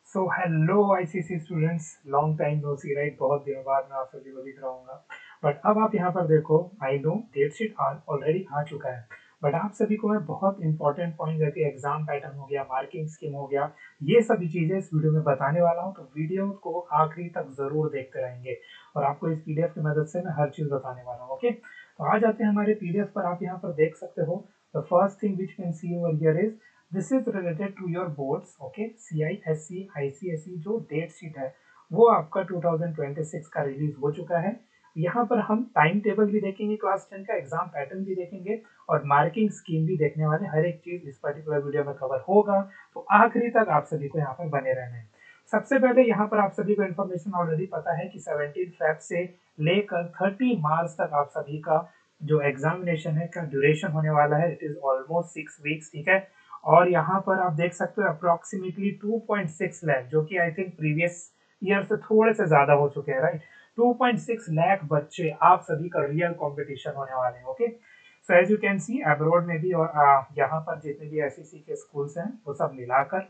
सो hello ICC students, long time no see right. बहुत दिनों बाद मैं आप सभी को दिख रहा हूँ। बट अब आप यहाँ पर देखो, I know date sheet already आ चुका है। बट आप सभी को मैं बहुत इंपॉर्टेंट पॉइंट जैसे एग्जाम पैटर्न हो गया, मार्किंग स्कीम हो गया, ये सभी चीजें इस वीडियो में बताने वाला हूँ। तो वीडियो को आखिरी तक जरूर देखते रहेंगे और आपको इस पीडीएफ की मदद से मैं हर चीज बताने वाला हूँ। ओके, तो आ जाते हैं हमारे पीडीएफ पर। आप यहाँ पर देख सकते हो the first thing which can see over here is this is related to your boards. Okay, CISE ICSE जो डेट शीट है वो आपका 2026 का रिलीज हो चुका है। यहाँ पर हम टाइम टेबल भी देखेंगे, क्लास 10 का एग्जाम पैटर्न भी देखेंगे और मार्किंग स्कीम भी देखने वाले। हर एक चीज इस पर्टिकुलर वीडियो में कवर होगा, तो आखिरी तक आप सभी को यहाँ पर बने रहना है। सबसे पहले यहाँ पर आप सभी को इन्फॉर्मेशन ऑलरेडी पता है कि 17 फेब से लेकर 30 मार्च तक आप सभी का जो एग्जामिनेशन है का ड्यूरेशन होने वाला है। इट इज ऑलमोस्ट 6 वीक्स, ठीक है। और यहाँ पर आप देख सकते हो अप्रोक्सीमेटली 2.6 लाख, जो कि आई थिंक प्रीवियस ईयर से थोड़े से ज्यादा हो चुके हैं, राइट। 2.6 लाख बच्चे आप सभी का रियल कंपटीशन होने वाले हैं। Okay, so as you can see abroad में भी और यहाँ पर जितने भी एसईसी के स्कूल्स हैं वो सब मिलाकर,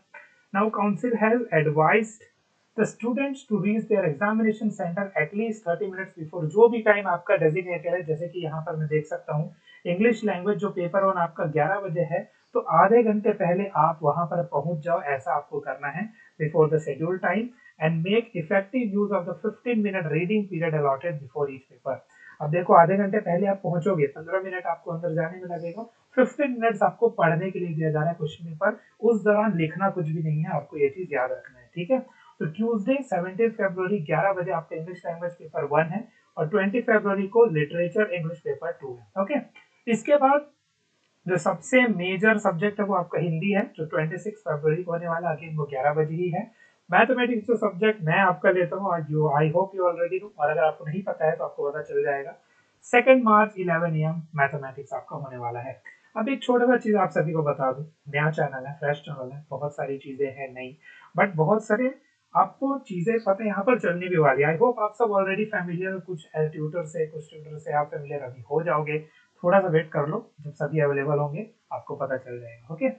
now council has advised the students to reach their examination center at least 30 minutes before। जो भी टाइम आपका डेजिग्नेटेड है, जैसे कि यहाँ पर मैं देख सकता हूँ इंग्लिश लैंग्वेज जो पेपर वन आपका 11 बजे है, तो आधे घंटे पहले आप वहां पर पहुंच जाओ, ऐसा आपको करना है before the schedule time. And make effective use of the 15 minute reading period allotted before each paper. अब देखो, आधे घंटे पहले आप पहुंचोगे, 15 मिनट आपको अंदर जाने में लगेगा, 15 मिनट्स आपको पढ़ने के लिए दिया जा रहा है क्वेश्चन पेपर। उस दौरान लिखना कुछ भी नहीं है, आपको ये चीज याद रखना है, ठीक है। तो ट्यूसडे 17 फरवरी 11 बजे आपका इंग्लिश लैंग्वेज पेपर 1 है और 20 फरवरी को लिटरेचर इंग्लिश पेपर 2 है। ओके, इसके बाद जो सबसे मेजर सब्जेक्ट है वो आपका हिंदी है, जो 26 फरवरी को होने वाला, अगेन वो 11 बजे ही है। मैथमेटिक्स जो सब्जेक्ट मैं आपका लेता हूँ, I hope you already know, और अगर आपको नहीं पता है तो आपको पता चल जाएगा। 2 मार्च 11 AM मैथमेटिक्स आपका होने वाला है। अब एक छोटा सा चीज आप सभी को बता दूं, नया चैनल है, फ्रेश चैनल है, बहुत सारी चीजें हैं नई, बट बहुत सारे आपको चीजें पता है यहाँ पर चलने भी वाली। आई होप आप सब ऑलरेडी फैमिलियर, कुछ ट्यूटर से आप फैमिलियर अभी हो जाओगे। थोड़ा सा वेट कर लो, जब सभी अवेलेबल होंगे आपको पता चल जाएगा। ओके,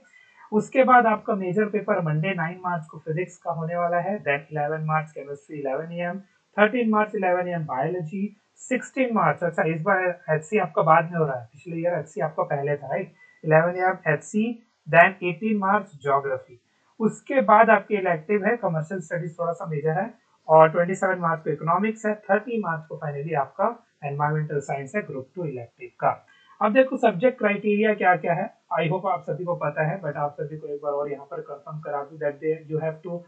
उसके बाद आपका मेजर पेपर मंडे 9 मार्च को फिजिक्स का होने वाला है। Then 11 March chemistry 11 AM, 13 March 11 AM biology, 16 March, अच्छा इस बार एचसी आपका बाद में हो रहा है, पिछले ईयर एचसी आपका पहले था, right. 11 AM HC, then 18 March geography. उसके बाद आपके इलेक्टिव है कमर्शियल स्टडीज, थोड़ा सा मेजर है, और 27 मार्च को इकोनॉमिक्स है, 30 मार्च को फाइनली आपका एनवायरमेंटल साइंस है, ग्रुप 2 इलेक्टिव का। अब देखो सब्जेक्ट क्राइटेरिया क्या क्या है, आई होप आप सभी को पता है, बट आप सभी को एक बार और यहाँ पर कंफर्म करा दूं that they you have to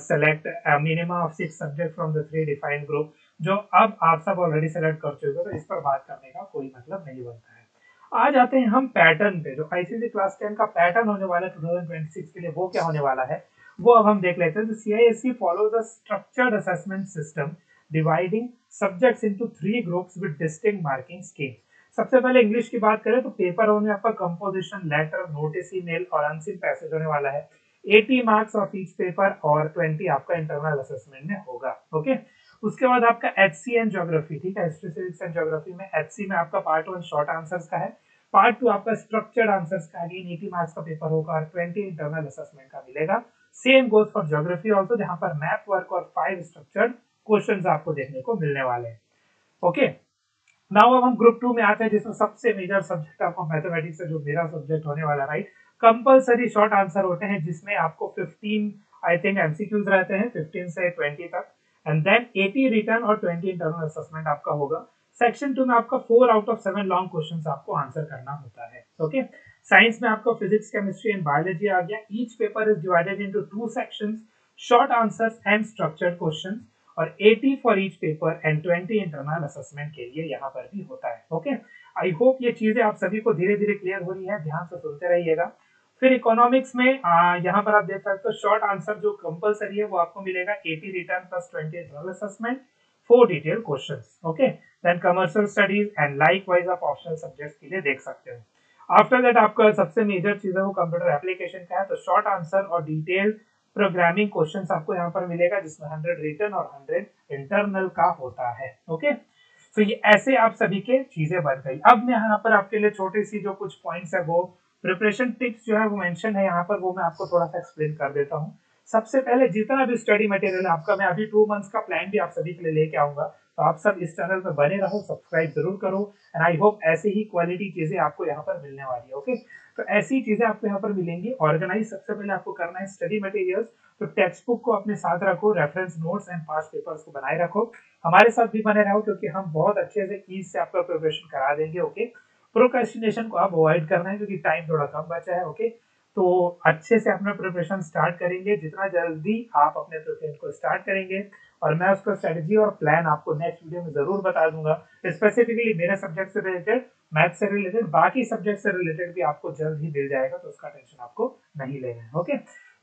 select minimum of 6 subject from the 3 defined group, जो अब आप सब ऑलरेडी सेलेक्ट कर चुके हो, तो इस पर बात करने का कोई मतलब नहीं बनता है। आ जाते हैं हम पैटर्न पे, जो आईसीसी क्लास 10 का पैटर्न होने वाला है 2026 के लिए, वो क्या होने वाला है वो अब हम देख लेते हैं। CISE follows a structured assessment system dividing subjects into 3 groups with distinct marking scheme। सबसे पहले इंग्लिश की बात करें तो पेपर वन में आपका कंपोजिशन, लेटर, नोटिस, ईमेल और अनसीन पैसेज होने वाला है। 80 मार्क्स ऑफ ईच पेपर और 20 आपका इंटरनल असेसमेंट में होगा। ओके, उसके बाद आपका HC एंड ज्योग्राफी, ठीक है, हिस्ट्री सिविक्स एंड ज्योग्राफी में HC में आपका पार्ट 1 शॉर्ट आंसर्स का है, पार्ट 2 आपका स्ट्रक्चर्ड आंसर्स का, अगेन 80 मार्क्स का पेपर होगा और 20 इंटरनल असेसमेंट का मिलेगा। Same goes for geography also, जहां पर मैप वर्क और 5 स्ट्रक्चर्ड क्वेश्चंस आपको देखने को मिलने वाले हैं। ओके, नाउ अब हम ग्रुप 2 में आते हैं, जिसमें सबसे मेजर सब्जेक्ट आपको मैथमेटिक्स है, जो मेरा सब्जेक्ट होने वाला, राइट। कंपलसरी शॉर्ट आंसर होते हैं, जिसमें आपको 15 आई थिंक एमसीक्यूज रहते हैं, 15 से 20 तक, एंड देन 80 रिटर्न और 20 इंटरनल असेसमेंट आपका होगा। सेक्शन 2 में आपका 4 आउट ऑफ 7 लॉन्ग क्वेश्चंस आपको आंसर करना होता है। ओके, साइंस में आपका फिजिक्स, केमिस्ट्री एंड बायोलॉजी आ गया। Each paper is divided into 2 sections, short answers and structured questions, और 80 for each paper and 20 internal assessment के लिए यहाँ पर भी होता है। ओके, आई होप ये चीजें आप सभी को धीरे धीरे क्लियर हो रही है, ध्यान से सुनते रहिएगा। फिर इकोनॉमिक्स में यहाँ पर आप देख सकते हो शॉर्ट आंसर जो कंपलसरी है वो आपको मिलेगा 80 return plus 20 internal assessment, 4 detail questions. Okay, then commercial studies and likewise आप ऑप्शनल सब्जेक्ट्स के लिए देख सकते हो। आफ्टर दैट आपका सबसे मेजर चीज है वो कंप्यूटर एप्लीकेशन का है, तो शॉर्ट आंसर और डिटेल प्रोग्रामिंग क्वेश्चंस आपको यहाँ पर मिलेगा, जिसमें 100 रिटन और 100 इंटरनल का होता है। ओके, तो ये ऐसे आप सभी के चीजें बन गई। अब मैं यहाँ पर आपके लिए छोटी सी जो कुछ पॉइंट्स है वो प्रिपरेशन टिप्स जो है वो मेंशन है यहाँ पर, वो मैं आपको थोड़ा सा एक्सप्लेन कर देता हूँ। सबसे पहले जितना भी स्टडी मटेरियल आपका, मैं अभी 2 मंथ्स का प्लान भी आप सभी के लिए लेके आऊंगा, तो आप सब इस चैनल पर बने रहो, सब्सक्राइब जरूर करो। एंड आई होप ऐसे ही क्वालिटी चीजें आपको यहाँ पर मिलने वाली है। ओके, तो ऐसी चीजें आपको यहाँ पर मिलेंगी। ऑर्गेनाइज सबसे पहले आपको करना है स्टडी मटेरियल्स, तो टेक्स्ट बुक को अपने साथ रखो, reference notes and past papers को बनाए रखो। हमारे साथ भी बने रहो, क्योंकि हम बहुत अच्छे से ईज से आपका प्रिपरेशन करा देंगे। ओके, प्रोक्रेस्टिनेशन को आप अवॉइड करना है, क्योंकि टाइम थोड़ा कम बचा है। ओके, तो अच्छे से अपना प्रिपरेशन स्टार्ट करेंगे, जितना जल्दी आप अपने प्रिपरेशन को स्टार्ट करेंगे, और मैं उसका स्ट्रेटजी और प्लान आपको नेक्स्ट वीडियो में जरूर बता दूंगा। स्पेसिफिकली मेरे सब्जेक्ट से रिलेटेड, मैथ से रिलेटेड, बाकी सब्जेक्ट से रिलेटेड भी आपको जल्द ही मिल जाएगा, तो उसका टेंशन आपको नहीं लेना है। ओके,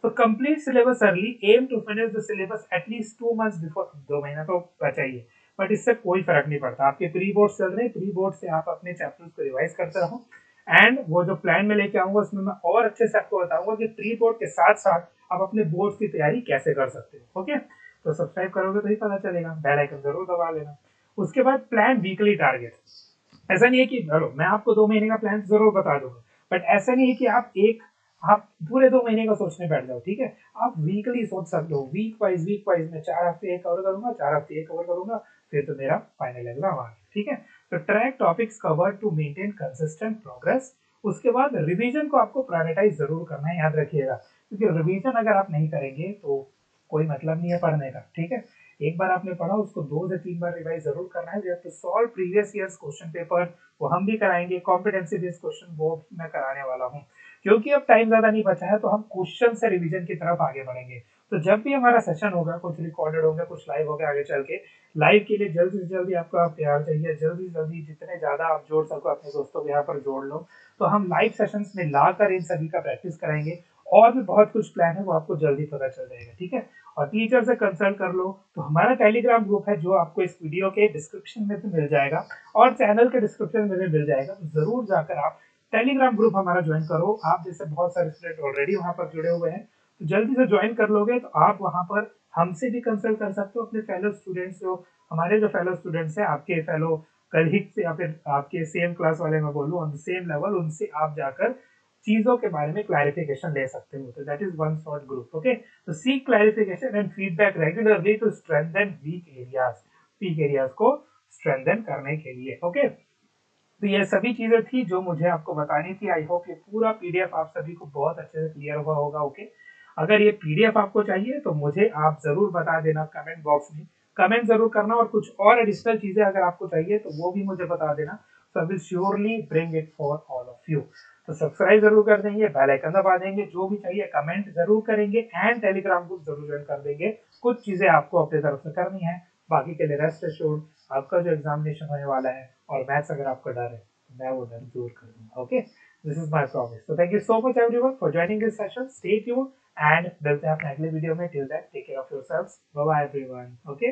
तो complete syllabus early, aim to finish the syllabus at least 2 months before. 2 महीना तो बचा ही है, बट इससे कोई फर्क नहीं पड़ता। आपके प्री बोर्ड चल रहे हैं, प्री बोर्ड से आप अपने चैप्टर्स को रिवाइज करते रहो। एंड वो जो प्लान में लेके आऊंगा उसमें मैं और अच्छे से आपको बताऊंगा कि प्री बोर्ड के साथ साथ आप अपने बोर्ड की तैयारी कैसे कर सकते हो। ओके, तो सब्सक्राइब करोगे तो ही पता चलेगा, बेल आइकन जरूर दबा लेना। उसके बाद प्लान वीकली टारगेट। ऐसा नहीं है कि चलो मैं आपको 2 महीने का प्लान जरूर बता दूंगा, बट ऐसा नहीं है कि आप पूरे 2 महीने का सोचने बैठ जाओ। ठीक है, आप वीकली सोच सकते हो, वीक वाइज में 4 हफ्ते एक कवर करूंगा, 4 हफ्ते एक कवर करूंगा, फिर तो मेरा फाइनल एग्जाम आ गया। ठीक है, तो track topics cover to maintain consistent progress. उसके बाद रिवीजन को आपको प्रायोरिटाइज जरूर करना है, याद रखिएगा, क्योंकि रिवीजन अगर आप नहीं करेंगे तो कोई मतलब नहीं है पढ़ने का। ठीक है, एक बार आपने पढ़ा उसको 2 से 3 बार रिवाइज जरूर करना है। We have to solve previous years question paper, वो हम भी कराएंगे। कॉम्पिटेंसी बेस्ड क्वेश्चन वो भी मैं कराने वाला हूँ, क्योंकि अब टाइम ज्यादा नहीं बचा है, तो हम क्वेश्चन से रिवीजन की तरफ आगे बढ़ेंगे। तो जब भी हमारा सेशन होगा, कुछ रिकॉर्डेड होगा, कुछ लाइव होगा, आगे चल के लाइव के लिए जल्दी से जल्दी आपका प्यार चाहिए। जल्दी से जल्दी जितने ज्यादा आप जोड़ सको अपने दोस्तों को यहाँ पर जोड़ लो, तो हम लाइव सेशंस में लाकर इन सभी का प्रैक्टिस कराएंगे। और भी बहुत कुछ प्लान है, वो आपको जल्दी पता चल जाएगा। ठीक है, और टीचर से कंसल्ट कर लो। तो हमारा टेलीग्राम ग्रुप है, जो आपको इस वीडियो के डिस्क्रिप्शन में भी मिल जाएगा और चैनल के डिस्क्रिप्शन में भी मिल जाएगा। तो जरूर जाकर आप टेलीग्राम ग्रुप हमारा ज्वाइन करो। आप जैसे बहुत सारे स्टूडेंट ऑलरेडी वहां पर जुड़े हुए हैं, तो जल्दी से ज्वाइन कर लोगे तो आप वहां पर हमसे भी कंसल्ट कर सकते हो। अपने फेलो स्टूडेंट्स, जो हमारे जो फेलो स्टूडेंट्स हैं, आपके फेलो कलीग से या फिर आपके सेम क्लास वाले में बोलूँ ऑन द सेम लेवल, उनसे आप जाकर चीजों के बारे में क्लैरिफिकेशन ले सकते हो। तो that is one short group. Okay, तो seek clarification and feedback regularly to strengthen weak areas को स्ट्रेंथन करने के लिए। ओके, तो ये सभी चीजें थी जो मुझे आपको बतानी थी। आई होप ये पूरा पीडीएफ आप सभी को बहुत अच्छे से क्लियर हुआ होगा। ओके, अगर ये पीडीएफ आपको चाहिए तो मुझे आप जरूर बता देना कमेंट बॉक्स में, कमेंट जरूर करना। और कुछ और एडिशनल चीजें अगर आपको चाहिए तो वो भी मुझे बता देना। So I will surely bring it for all of you. तो सब्सक्राइब जरूर कर देंगे, बेल आइकन दबा देंगे, जो भी चाहिए कमेंट जरूर करेंगे, एंड टेलीग्राम ग्रुप जरूर ज्वाइन कर देंगे। कुछ चीजें आपको अपनी तरफ से करनी है, बाकी के लिए रेस्ट एश्योर्ड। आपका जो एग्जामिनेशन होने वाला है और मैथ्स अगर आपका डर है, मैं वो डर दूर कर दूंगा। Okay, this is my promise. So thank you so much everyone for joining this session. Stay tuned and मिलते हैं अपने अगले वीडियो में। Till that take care of yourselves. Bye bye everyone. Okay.